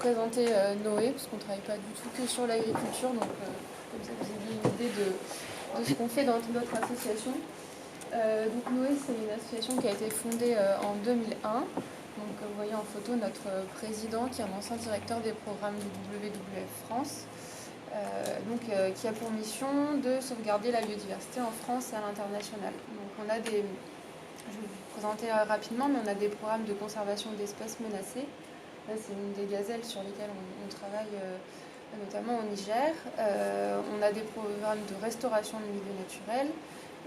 présenter Noé, parce qu'on ne travaille pas du tout que sur l'agriculture, donc comme ça vous avez une idée de ce qu'on fait dans notre association. Donc Noé, c'est une association qui a été fondée en 2001. Donc vous voyez en photo notre président qui est un ancien directeur des programmes du WWF France, qui a pour mission de sauvegarder la biodiversité en France et à l'international. Donc on a des, je vais vous présenter rapidement, mais on a des programmes de conservation d'espèces menacées. Là, c'est une des gazelles sur lesquelles on travaille notamment au Niger. On a des programmes de restauration du milieu naturel,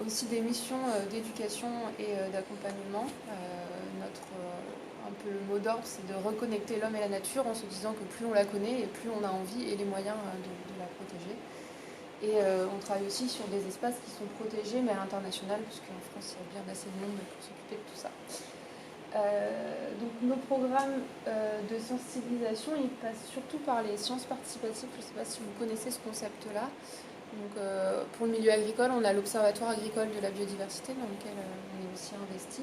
aussi des missions d'éducation et d'accompagnement. Un peu le mot d'ordre, c'est de reconnecter l'homme et la nature en se disant que plus on la connaît et plus on a envie et les moyens de la protéger. Et on travaille aussi sur des espaces qui sont protégés mais à l'international, puisqu'en France il y a bien assez de monde pour s'occuper de tout ça. Donc nos programmes de sensibilisation, ils passent surtout par les sciences participatives. Je ne sais pas si vous connaissez ce concept-là. Donc, pour le milieu agricole, on a l'Observatoire agricole de la biodiversité dans lequel on est aussi investi.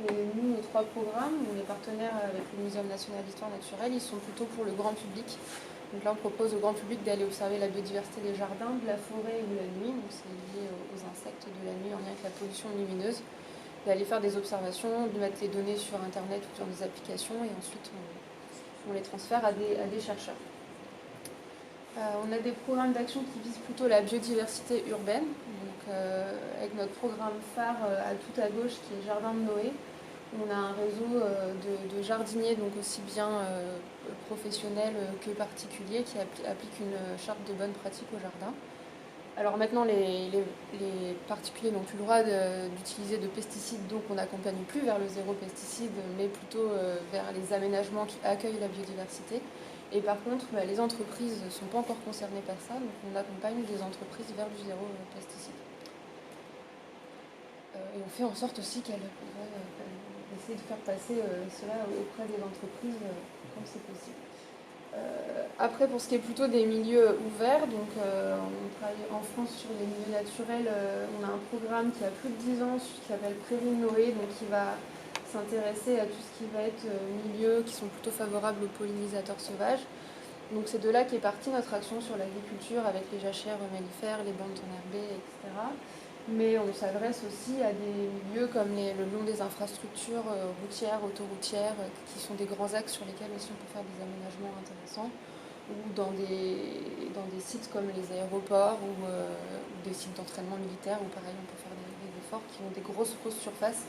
Et nous, nos 3 programmes, on est partenaires avec le Muséum national d'histoire naturelle, ils sont plutôt pour le grand public. Donc là, on propose au grand public d'aller observer la biodiversité des jardins, de la forêt ou la nuit. Donc c'est lié aux insectes de la nuit en lien avec la pollution lumineuse. D'aller faire des observations, de mettre les données sur Internet ou sur des applications et ensuite on les transfère à des chercheurs. On a des programmes d'action qui visent plutôt la biodiversité urbaine, donc, avec notre programme phare tout à gauche qui est Jardin de Noé. On a un réseau de jardiniers, donc aussi bien professionnels que particuliers, qui appliquent une charte de bonne pratique au jardin. Alors maintenant, les particuliers n'ont plus le droit d'utiliser de pesticides, donc on n'accompagne plus vers le zéro pesticide, mais plutôt vers les aménagements qui accueillent la biodiversité. Et par contre, les entreprises ne sont pas encore concernées par ça, donc on accompagne des entreprises vers du zéro pesticide. Et on fait en sorte aussi qu'elles essaient de faire passer cela auprès des entreprises quand c'est possible. Après, pour ce qui est plutôt des milieux ouverts, donc on travaille en France sur les milieux naturels. On a un programme qui a plus de 10 ans qui s'appelle Prairie Noé, donc qui va s'intéresser à tout ce qui va être milieux qui sont plutôt favorables aux pollinisateurs sauvages. Donc c'est de là qu'est partie notre action sur l'agriculture avec les jachères mellifères, les bandes enherbées, etc. Mais on s'adresse aussi à des milieux comme le long des infrastructures routières, autoroutières, qui sont des grands axes sur lesquels aussi on peut faire des aménagements intéressants, ou dans des sites comme les aéroports ou des sites d'entraînement militaire où pareil on peut faire des efforts qui ont des grosses surfaces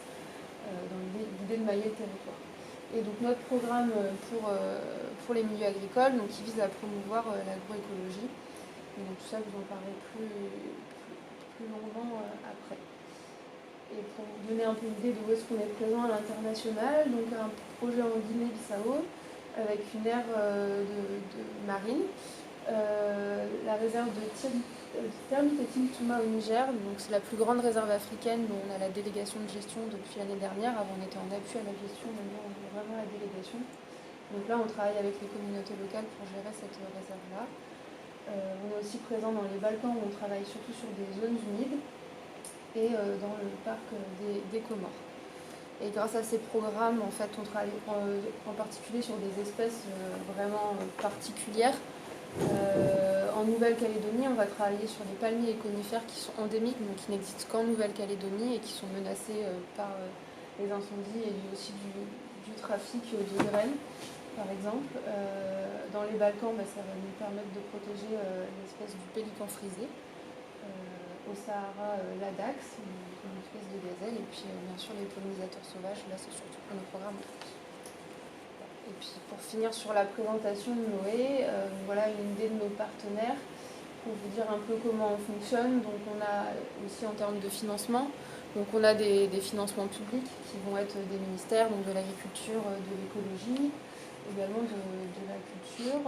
dans l'idée de mailler le territoire. Et donc notre programme pour les milieux agricoles, donc, qui vise à promouvoir l'agroécologie. Donc tout ça, vous en parlerez plus longuement après. Et pour vous donner un peu l'idée de où est-ce qu'on est présent à l'international, donc un projet en Guinée-Bissau avec une aire de marine, la réserve de Termite-et-Timtouma au Niger, donc c'est la plus grande réserve africaine dont on a la délégation de gestion depuis l'année dernière. Avant on était en appui à la gestion, maintenant on a vraiment la délégation. Donc là on travaille avec les communautés locales pour gérer cette réserve-là. On est aussi présent dans les Balkans où on travaille surtout sur des zones humides et dans le parc des Comores. Et grâce à ces programmes, en fait, on travaille en particulier sur des espèces vraiment particulières. En Nouvelle-Calédonie, on va travailler sur des palmiers et conifères qui sont endémiques, donc qui n'existent qu'en Nouvelle-Calédonie et qui sont menacés par les incendies et aussi du trafic de graines, par exemple. Dans les Balkans, ça va nous permettre de protéger l'espèce du pélican frisé. Au Sahara, l'adax, une espèce de gazelle, et puis bien sûr les pollinisateurs sauvages, là c'est surtout pour nos programmes. Et puis pour finir sur la présentation de Noé, voilà une idée de nos partenaires, pour vous dire un peu comment on fonctionne. Donc on a aussi en termes de financement, donc on a des financements publics qui vont être des ministères, donc de l'agriculture, de l'écologie, également de la culture,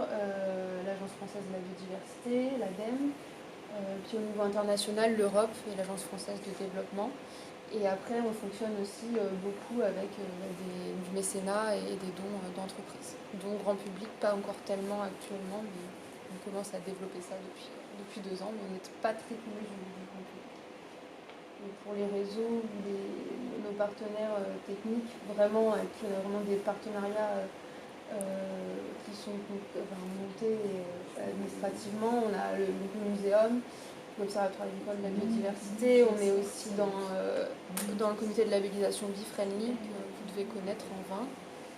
l'Agence française de la biodiversité, l'ADEME, puis au niveau international, l'Europe et l'Agence française de développement. Et après, on fonctionne aussi beaucoup avec du mécénat et des dons d'entreprises. Dons grand public, pas encore tellement actuellement, mais on commence à développer ça depuis 2 ans, mais on n'est pas très connu du grand public. Et pour les réseaux, nos partenaires techniques, vraiment, avec vraiment des partenariats qui sont montés administrativement. On a le muséum, l'Observatoire agricole de la biodiversité. On est aussi dans le comité de labellisation Bee-Friendly, que vous devez connaître en vin.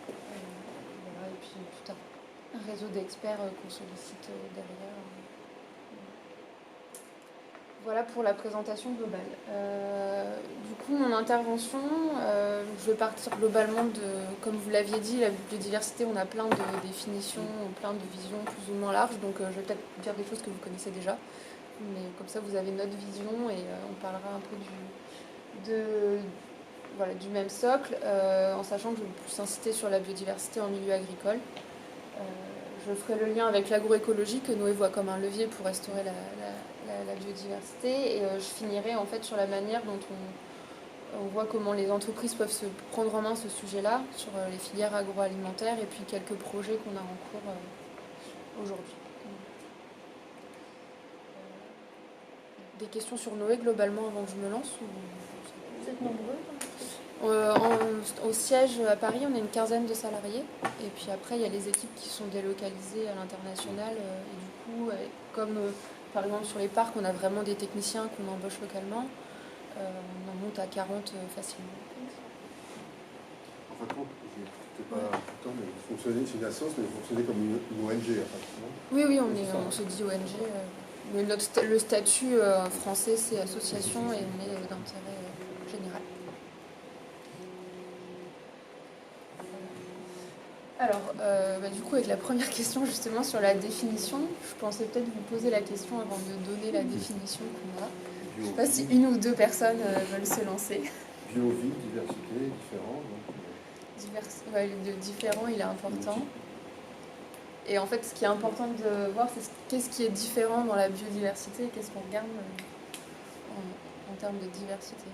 Voilà, et puis tout un réseau d'experts qu'on sollicite derrière. Voilà pour la présentation globale. Du coup, mon intervention, je vais partir globalement comme vous l'aviez dit, la biodiversité, on a plein de définitions, plein de visions plus ou moins larges, donc je vais peut-être dire des choses que vous connaissez déjà, mais comme ça vous avez notre vision et on parlera un peu du même socle, en sachant que je vais plus insister sur la biodiversité en milieu agricole. Je ferai le lien avec l'agroécologie que Noé voit comme un levier pour restaurer la biodiversité et je finirai en fait sur la manière dont on voit comment les entreprises peuvent se prendre en main ce sujet-là sur les filières agroalimentaires et puis quelques projets qu'on a en cours aujourd'hui. Des questions sur Noé globalement avant que je me lance Vous êtes nombreux au siège à Paris, on est une quinzaine de salariés. Et puis après, il y a les équipes qui sont délocalisées à l'international. Et du coup, comme par exemple sur les parcs, on a vraiment des techniciens qu'on embauche localement, on en monte à 40 facilement. En fin de compte, je n'étais pas tout le temps, mais vous fonctionnez, c'est une association, mais vous fonctionnez comme une ONG. Oui, on se dit ONG. Mais le statut français, c'est association et on est d'intérêt général. Alors, du coup, avec la première question justement sur la définition, je pensais peut-être vous poser la question avant de donner la définition qu'on a. Je ne sais pas si une ou deux personnes veulent se lancer. Bio-vie, diversité, différent. Le différent, il est important. Et en fait, ce qui est important de voir, c'est qu'est-ce qui est différent dans la biodiversité et qu'est-ce qu'on regarde en termes de diversité.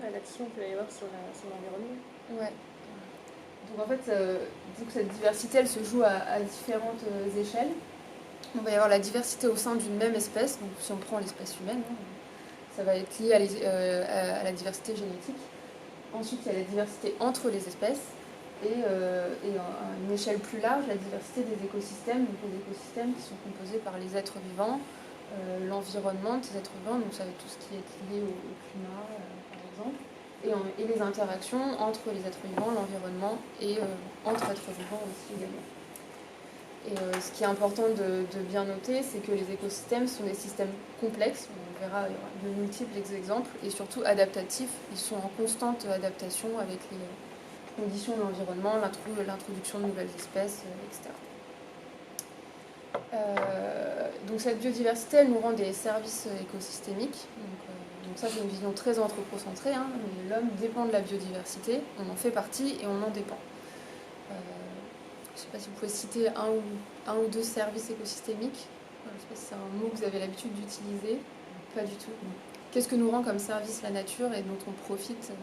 Là-dessus, on peut aller voir sur l'environnement. Ouais. Donc en fait, donc cette diversité, elle se joue à différentes échelles. On va y avoir la diversité au sein d'une même espèce. Donc si on prend l'espèce humaine, ça va être lié à la diversité génétique. Ensuite, il y a la diversité entre les espèces. Et à une échelle plus large, la diversité des écosystèmes. Donc les écosystèmes qui sont composés par les êtres vivants, l'environnement de ces êtres vivants. Donc ça va être tout ce qui est lié au climat, par exemple. Et les interactions entre les êtres vivants, l'environnement et entre êtres vivants aussi également. Et ce qui est important de bien noter, c'est que les écosystèmes sont des systèmes complexes, on verra de multiples exemples, et surtout adaptatifs. Ils sont en constante adaptation avec les conditions de l'environnement, l'introduction de nouvelles espèces, etc. Donc cette biodiversité, elle nous rend des services écosystémiques. Donc ça, c'est une vision très anthropocentrée. Mais l'homme dépend de la biodiversité, on en fait partie et on en dépend. Je ne sais pas si vous pouvez citer un ou deux services écosystémiques. Je ne sais pas si c'est un mot que vous avez l'habitude d'utiliser. Pas du tout. Qu'est-ce que nous rend comme service la nature et dont on profite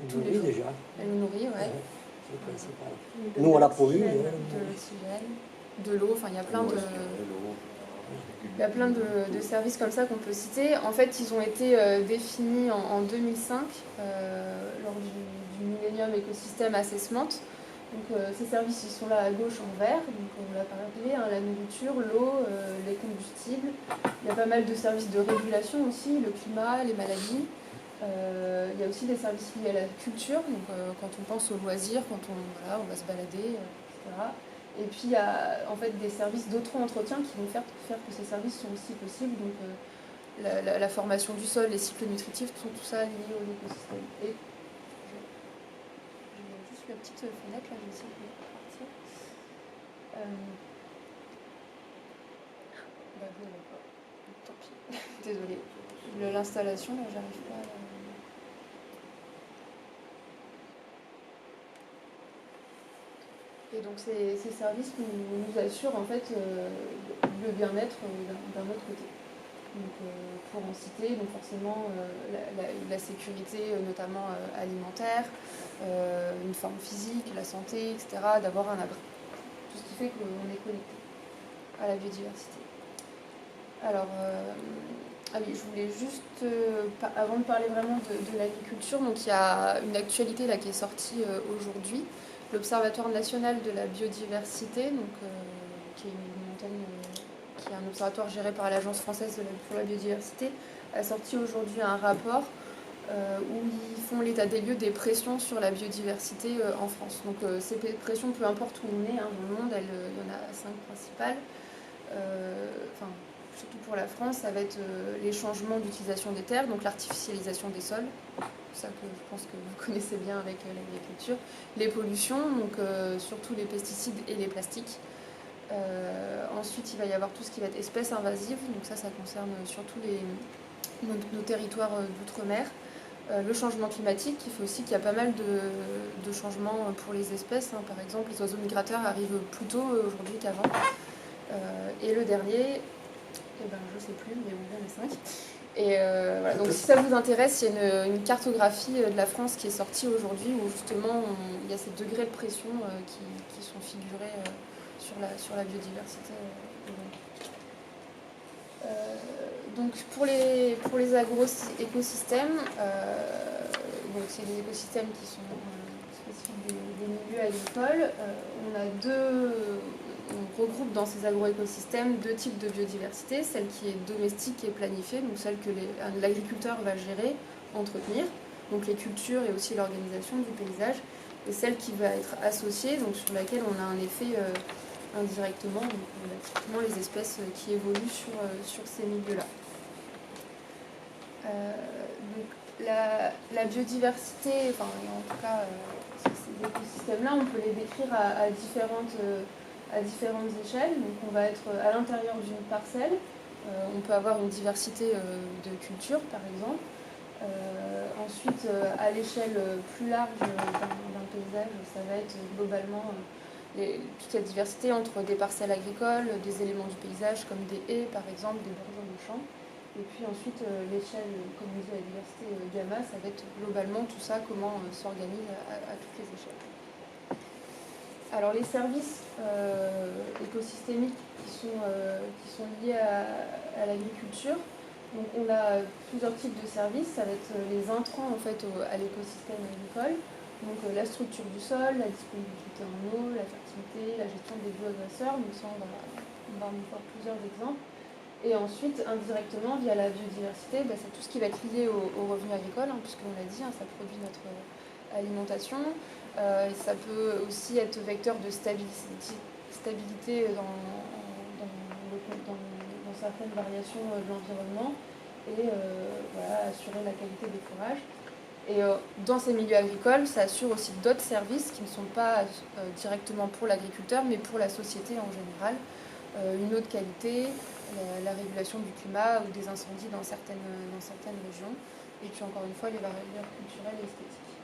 tous les jours déjà. Elle nous nourrit, ouais. C'est le principal. Nous, on la pollue. De l'oxygène, de l'eau, enfin il y a plein de... Il y a plein de services comme ça qu'on peut citer. En fait, ils ont été définis en 2005 lors du Millennium Ecosystem Assessment. Donc, ces services, ils sont là à gauche en vert, donc on l'a parlé, la nourriture, l'eau, les combustibles. Il y a pas mal de services de régulation aussi, le climat, les maladies. Il y a aussi des services liés à la culture, donc quand on pense aux loisirs, quand on va se balader, etc. Et puis il y a en fait des services d'auto-entretien qui vont faire que ces services sont aussi possibles. Donc la formation du sol, les cycles nutritifs, tout ça lié au écosystème. Et j'ai juste la petite fenêtre là, j'essaie de partir. Voilà. Tant pis. Désolée. L'installation, là, j'arrive pas à... Et donc ces services nous assurent en fait le bien-être d'un autre côté. Donc, pour en citer, donc forcément la sécurité notamment alimentaire, une forme physique, la santé, etc., d'avoir un abri. Tout ce qui fait qu'on est connecté à la biodiversité. Alors, je voulais juste, avant de parler vraiment de l'agriculture, donc il y a une actualité là qui est sortie aujourd'hui. l'Observatoire national de la biodiversité, donc, qui est une montagne, qui est un observatoire géré par l'Agence française pour la biodiversité, a sorti aujourd'hui un rapport où ils font l'état des lieux des pressions sur la biodiversité en France. Donc ces pressions, peu importe où on est dans le monde, il y en a 5 principales. Surtout pour la France, ça va être les changements d'utilisation des terres, donc l'artificialisation des sols, ça que je pense que vous connaissez bien avec l'agriculture, les pollutions, donc surtout les pesticides et les plastiques. Ensuite, il va y avoir tout ce qui va être espèces invasives, donc ça concerne surtout nos territoires d'outre-mer. Le changement climatique, il fait aussi qu'il y a pas mal de changements pour les espèces. Par exemple, les oiseaux migrateurs arrivent plus tôt aujourd'hui qu'avant. Et le dernier, je ne sais plus, mais bon, il y en a 5. Et voilà. Donc si ça vous intéresse, il y a une cartographie de la France qui est sortie aujourd'hui où justement il y a ces degrés de pression qui sont figurés sur la biodiversité. Donc pour les agro-écosystèmes, c'est des écosystèmes qui sont spécifiques des milieux agricoles. On regroupe dans ces agro-écosystèmes 2 types de biodiversité, celle qui est domestique et planifiée, donc celle que l'agriculteur va gérer, entretenir, donc les cultures et aussi l'organisation du paysage, et celle qui va être associée, donc sur laquelle on a un effet indirectement, donc typiquement les espèces qui évoluent sur ces milieux-là. Donc la biodiversité, en tout cas ces écosystèmes-là, on peut les décrire à différentes échelles. Donc on va être à l'intérieur d'une parcelle, on peut avoir une diversité de cultures par exemple. Ensuite, à l'échelle plus large d'un paysage, ça va être globalement toute cette diversité entre des parcelles agricoles, des éléments du paysage comme des haies par exemple, des bordures de champs. Et puis ensuite, l'échelle, comme on dit, la diversité gamma, ça va être globalement tout ça, comment s'organise à toutes les échelles. Alors les services écosystémiques qui sont liés à l'agriculture, donc on a plusieurs types de services, ça va être les intrants en fait à l'écosystème agricole, donc la structure du sol, la disponibilité en eau, la fertilité, la gestion des bioagresseurs, donc ça on va en voir plusieurs exemples. Et ensuite, indirectement, via la biodiversité, c'est tout ce qui va être lié au revenu agricole, puisqu'on l'a dit, ça produit notre alimentation. Ça peut aussi être vecteur de stabilité dans certaines variations de l'environnement et assurer la qualité des fourrages. Et dans ces milieux agricoles, ça assure aussi d'autres services qui ne sont pas directement pour l'agriculteur, mais pour la société en général. Une eau de qualité, la régulation du climat ou des incendies dans certaines régions. Et puis encore une fois, les variables culturelles et esthétiques.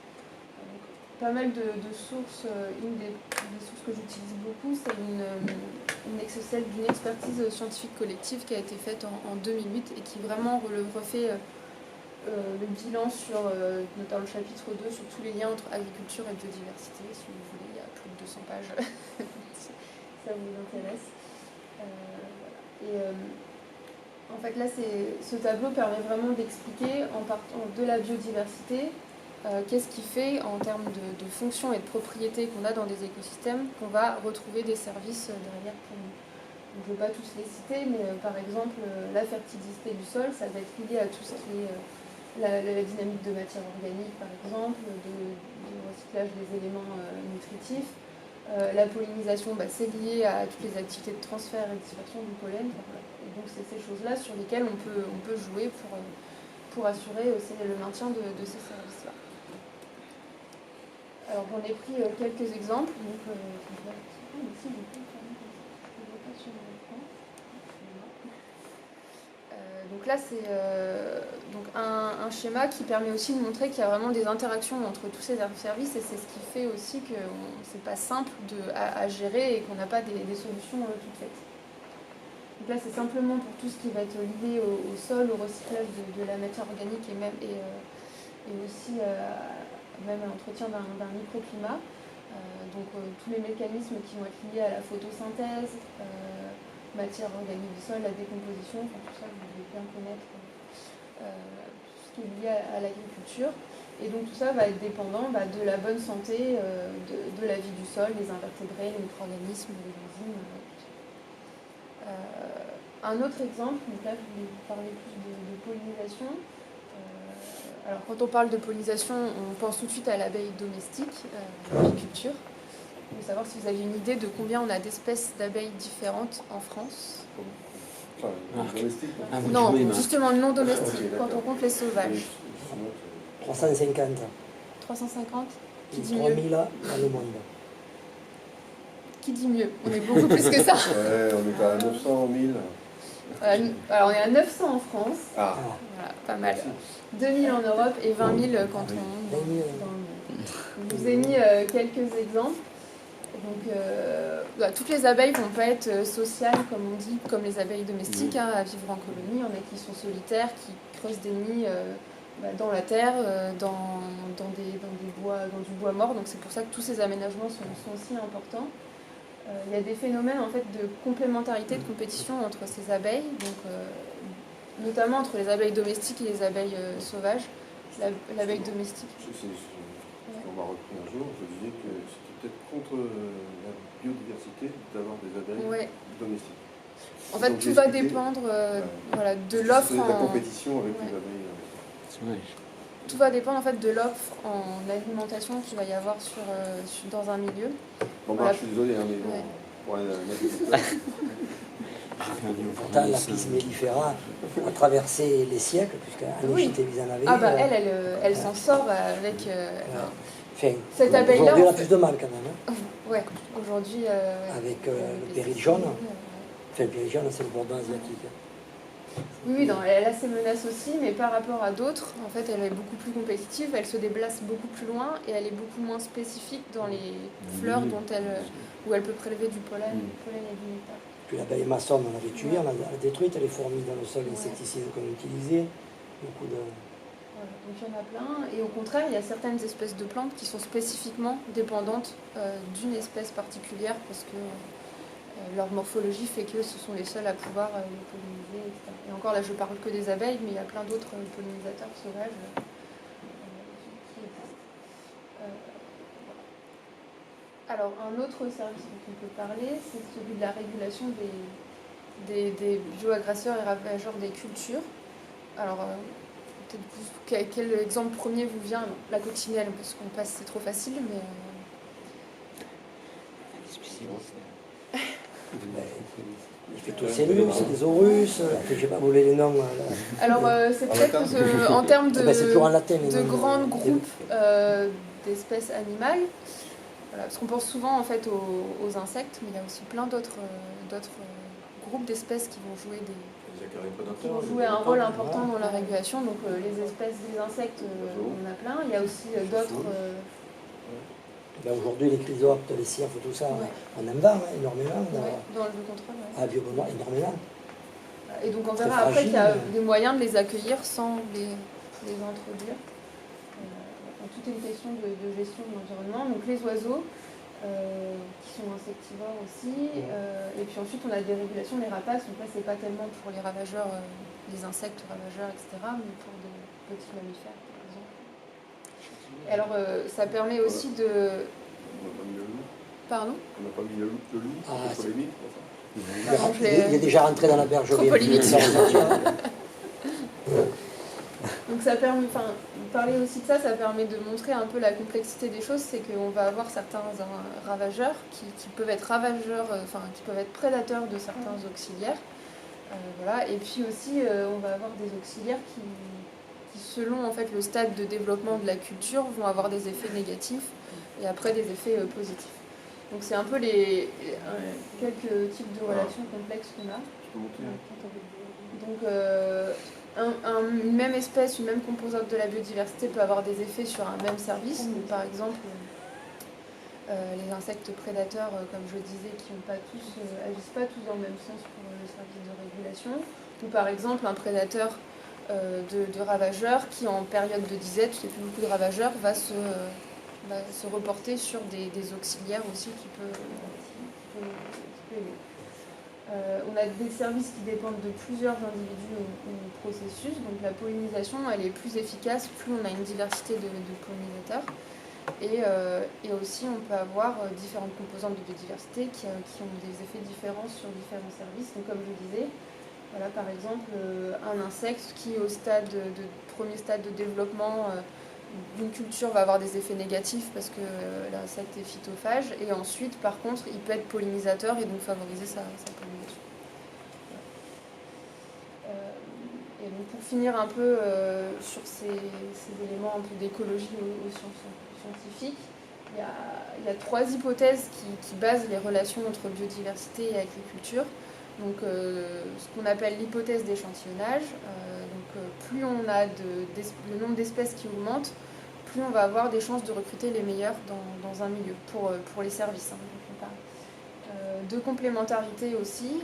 Donc, pas mal de sources. Une des sources que j'utilise beaucoup, c'est celle d'une expertise scientifique collective qui a été faite en 2008 et qui vraiment refait le bilan sur, notamment le chapitre 2, sur tous les liens entre agriculture et biodiversité. Si vous voulez, il y a plus de 200 pages si ça vous intéresse. Et en fait là, ce tableau permet vraiment d'expliquer en partant de la biodiversité qu'est-ce qui fait en termes de fonctions et de propriétés qu'on a dans des écosystèmes qu'on va retrouver des services derrière pour nous. Donc, je ne vais pas tous les citer, mais par exemple la fertilité du sol, ça va être lié à tout ce qui est la dynamique de matière organique par exemple, de recyclage des éléments nutritifs. La pollinisation, c'est lié à toutes les activités de transfert et de dispersion du pollen. Et donc c'est ces choses-là sur lesquelles on peut jouer pour assurer aussi le maintien de ces services-là. Alors j'en ai pris quelques exemples. Donc là, c'est un schéma qui permet aussi de montrer qu'il y a vraiment des interactions entre tous ces services et c'est ce qui fait aussi que c'est pas simple à gérer et qu'on n'a pas des solutions toutes faites. Donc là, c'est simplement pour tout ce qui va être lié au sol, au recyclage de la matière organique et aussi même à l'entretien d'un microclimat. Donc tous les mécanismes qui vont être liés à la photosynthèse, matière organique du sol, la décomposition, tout ça vous devez bien connaître tout ce qui est lié à l'agriculture. Et donc tout ça va être dépendant de la bonne santé, de la vie du sol, des invertébrés, les micro-organismes, les enzymes. Tout ça. Un autre exemple, donc là je voulais vous parler plus de pollinisation. Alors quand on parle de pollinisation, on pense tout de suite à l'abeille domestique, l'apiculture. Je voulais savoir si vous avez une idée de combien on a d'espèces d'abeilles différentes en France. Enfin, domestique. Non, justement non domestiques, Ok, quand d'accord. on compte les sauvages. 350. 350 Qui dit 3000 mieux dans le monde. Qui dit mieux? On est beaucoup plus que ça. Ouais, on est à 900 000. Alors on est à 900 en France, Ah, voilà, pas mal. 2000 en Europe et 20 000 quand on monte 20 000. dans le monde. Je vous ai mis quelques exemples. Donc, toutes les abeilles ne vont pas être sociales, comme on dit, comme les abeilles domestiques, à vivre en colonie. Il y en a qui sont solitaires, qui creusent des nids dans la terre, dans du bois mort. Donc c'est pour ça que tous ces aménagements sont aussi importants. Il y a des phénomènes en fait de complémentarité, de compétition entre ces abeilles, donc, notamment entre les abeilles domestiques et les abeilles sauvages. L'abeille domestique. on m'a repris un jour, je disais que c'était peut-être contre la biodiversité d'avoir des abeilles domestiques. En fait, Donc, tout va dépendre de l'offre. La compétition avec les abeilles. Tout va dépendre en fait de l'offre en alimentation qu'il va y avoir dans un milieu. Bon, Voilà. je suis désolé, hein, mais bon, pour un agriculteur. Pourtant, la Pis mellifera a traversé les siècles, puisqu'Anouchite vous en avez. Ah bah elle s'en sort avec... Enfin, cette abeille-là... Aujourd'hui, elle a plus de mal quand même. Hein. Ouais, aujourd'hui... Avec le péril jaune. Enfin, le péril jaune, c'est le bourdon asiatique. Oui, non, elle a ses menaces aussi, mais par rapport à d'autres, en fait, elle est beaucoup plus compétitive, elle se déplace beaucoup plus loin et elle est beaucoup moins spécifique dans les fleurs où elle peut prélever du pollen et du nectar. Puis l'abeille maçonne, on l'avait tuée, on l'a détruite, les fourmis dans le sol, insecticides qu'on utilisait, beaucoup de... Voilà, donc il y en a plein, et au contraire, il y a certaines espèces de plantes qui sont spécifiquement dépendantes d'une espèce particulière parce que leur morphologie fait que ce sont les seuls à pouvoir les polliniser, etc. Et encore là, je parle que des abeilles, mais il y a plein d'autres pollinisateurs sauvages qui existent. Alors, un autre service dont on peut parler, c'est celui de la régulation des bioagresseurs et ravageurs des cultures. Alors, peut-être quel exemple premier vous vient? La coccinelle, parce qu'on passe, c'est trop facile, mais... Il fait tous ces russes, des orus, je n'ai pas volé les noms. Alors, c'est peut-être en termes de grands groupes d'espèces animales, voilà, parce qu'on pense souvent en fait aux insectes, mais il y a aussi plein d'autres groupes d'espèces qui vont jouer un rôle important dans la régulation. Donc les espèces des insectes, on a plein. Il y a aussi d'autres... Aujourd'hui, les chrysoptes, les cirques, tout ça, on en vend énormément. Dans le contrôle, à Biobenoît, énormément. Et donc on verra après qu'il y a des moyens de les accueillir sans les introduire. Tout est une question de gestion de l'environnement. Donc les oiseaux, qui sont insectivores aussi. Et puis ensuite on a des régulations, les rapaces. Donc là c'est pas tellement pour les ravageurs, les insectes ravageurs, etc. Mais pour des petits mammifères par exemple. Et alors ça permet aussi de... On n'a pas mis le loup. Pardon? On n'a pas mis le loup contre les mines, pour ça. Il est déjà rentré dans la berge. Trop polémique. Donc ça permet, parler aussi de ça, ça permet de montrer un peu la complexité des choses, c'est qu'on va avoir certains ravageurs qui peuvent être qui peuvent être prédateurs de certains auxiliaires. Voilà. Et puis aussi, on va avoir des auxiliaires qui, selon en fait, le stade de développement de la culture, vont avoir des effets négatifs et après des effets positifs. Donc c'est un peu quelques types de relations complexes qu'on a. Donc une même espèce, une même composante de la biodiversité peut avoir des effets sur un même service. Donc, par exemple, les insectes prédateurs, comme je disais, qui agissent pas tous dans le même sens pour le service de régulation. Ou par exemple un prédateur de ravageurs qui en période de disette, il n'y a plus beaucoup de ravageurs, va se reporter sur des auxiliaires aussi qui peut aider. On a des services qui dépendent de plusieurs individus ou processus. Donc la pollinisation, elle est plus efficace plus on a une diversité de pollinisateurs. Et aussi, on peut avoir différentes composantes de biodiversité qui ont des effets différents sur différents services. Donc, comme je disais, voilà, par exemple, un insecte qui, au premier stade de développement d'une culture, va avoir des effets négatifs parce que l'insecte est phytophage. Et ensuite, par contre, il peut être pollinisateur et donc favoriser sa pollinisation. Et donc, pour finir un peu sur ces éléments un peu d'écologie aux scientifiques, il y a 3 hypothèses qui basent les relations entre biodiversité et agriculture. Donc, ce qu'on appelle l'hypothèse d'échantillonnage. Plus on a le nombre d'espèces qui augmente, plus on va avoir des chances de recruter les meilleurs dans un milieu, pour les services. De complémentarité aussi,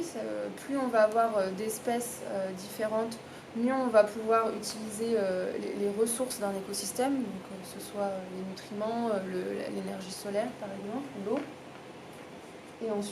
plus on va avoir d'espèces différentes, mieux on va pouvoir utiliser les ressources d'un écosystème, donc que ce soit les nutriments, l'énergie solaire par exemple, ou l'eau. Et ensuite,